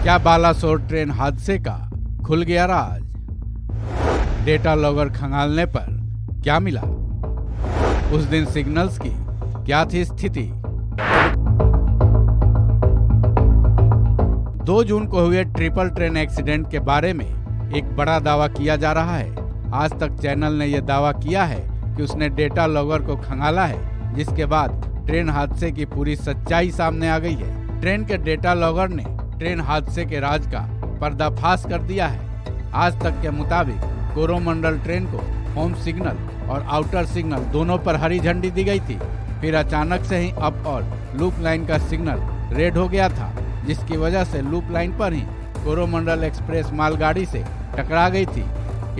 क्या बालासोर ट्रेन हादसे का खुल गया राज? डेटा लॉगर खंगालने पर क्या मिला? उस दिन सिग्नल्स की क्या थी स्थिति? 2 जून को हुए ट्रिपल ट्रेन एक्सीडेंट के बारे में एक बड़ा दावा किया जा रहा है। आज तक चैनल ने यह दावा किया है कि उसने डेटा लॉगर को खंगाला है, जिसके बाद ट्रेन हादसे की पूरी सच्चाई सामने आ गई है। ट्रेन के डेटा लॉगर ने ट्रेन हादसे के राज का पर्दाफाश कर दिया है। आज तक के मुताबिक कोरोमंडल ट्रेन को होम सिग्नल और आउटर सिग्नल दोनों पर हरी झंडी दी गई थी। फिर अचानक से ही अप और लूप लाइन का सिग्नल रेड हो गया था, जिसकी वजह से लूप लाइन पर ही कोरोमंडल एक्सप्रेस मालगाड़ी से टकरा गई थी।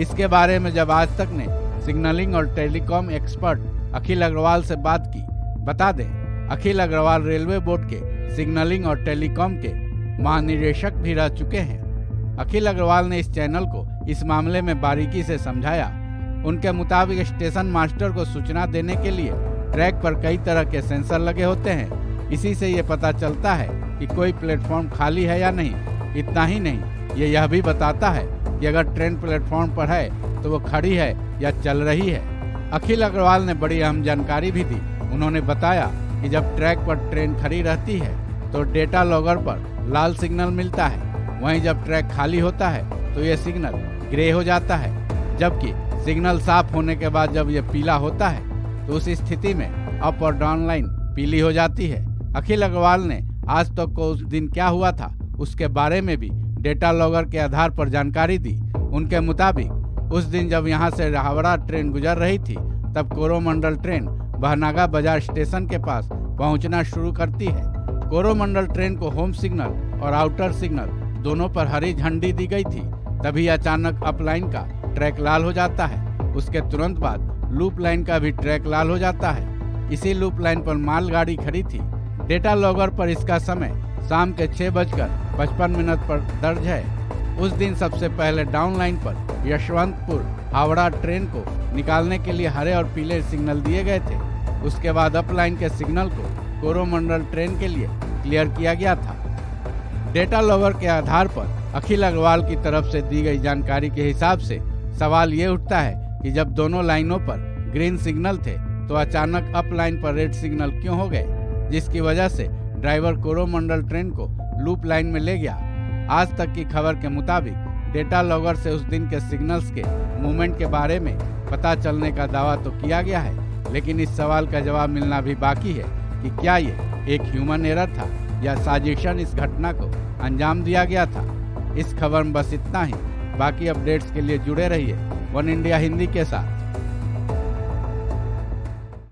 इसके बारे में जब आज तक ने सिग्नलिंग और टेलीकॉम एक्सपर्ट अखिल अग्रवाल से बात की, बता दें अखिल अग्रवाल रेलवे बोर्ड के सिग्नलिंग और टेलीकॉम के महानिदेशक भी रह चुके हैं। अखिल अग्रवाल ने इस चैनल को इस मामले में बारीकी से समझाया। उनके मुताबिक स्टेशन मास्टर को सूचना देने के लिए ट्रैक पर कई तरह के सेंसर लगे होते हैं। इसी से ये पता चलता है कि कोई प्लेटफॉर्म खाली है या नहीं। इतना ही नहीं, ये यह भी बताता है कि अगर ट्रेन प्लेटफॉर्म पर है तो वो खड़ी है या चल रही है। अखिल अग्रवाल ने बड़ी अहम जानकारी भी दी। उन्होंने बताया कि जब ट्रैक पर ट्रेन खड़ी रहती है तो डेटा लॉगर पर लाल सिग्नल मिलता है, वहीं जब ट्रैक खाली होता है तो ये सिग्नल ग्रे हो जाता है, जबकि सिग्नल साफ होने के बाद जब ये पीला होता है तो उस स्थिति में अप और डाउन लाइन पीली हो जाती है। अखिल अग्रवाल ने आज तक को उस दिन क्या हुआ था उसके बारे में भी डेटा लॉगर के आधार पर जानकारी दी। उनके मुताबिक उस दिन जब यहाँ से हावड़ा ट्रेन गुजर रही थी, तब कोरोमंडल ट्रेन बहनागा बाजार स्टेशन के पास पहुँचना शुरू करती है। कोरोमंडल ट्रेन को होम सिग्नल और आउटर सिग्नल दोनों पर हरी झंडी दी गई थी। तभी अचानक अप लाइन का ट्रैक लाल हो जाता है। उसके तुरंत बाद लूप लाइन का भी ट्रैक लाल हो जाता है। इसी लूप लाइन पर मालगाड़ी खड़ी थी। डेटा लॉगर पर इसका समय शाम के 6:55 पर दर्ज है। उस दिन सबसे पहले डाउन लाइन पर यशवंतपुर हावड़ा ट्रेन को निकालने के लिए हरे और पीले सिग्नल दिए गए थे। उसके बाद अप लाइन के सिग्नल को कोरोमंडल ट्रेन के लिए क्लियर किया गया था। डेटा लॉगर के आधार पर अखिल अग्रवाल की तरफ से दी गई जानकारी के हिसाब से सवाल ये उठता है कि जब दोनों लाइनों पर ग्रीन सिग्नल थे तो अचानक अप लाइन पर रेड सिग्नल क्यों हो गए, जिसकी वजह से ड्राइवर कोरोमंडल ट्रेन को लूप लाइन में ले गया। आज तक की खबर के मुताबिक डेटा लॉगर से उस दिन के सिग्नल्स के मूवमेंट के बारे में पता चलने का दावा तो किया गया है, लेकिन इस सवाल का जवाब मिलना भी बाकी है कि क्या ये एक ह्यूमन एरर था या साजिशन इस घटना को अंजाम दिया गया था। इस खबर में बस इतना ही। बाकी अपडेट्स के लिए जुड़े रहिए वन इंडिया हिंदी के साथ।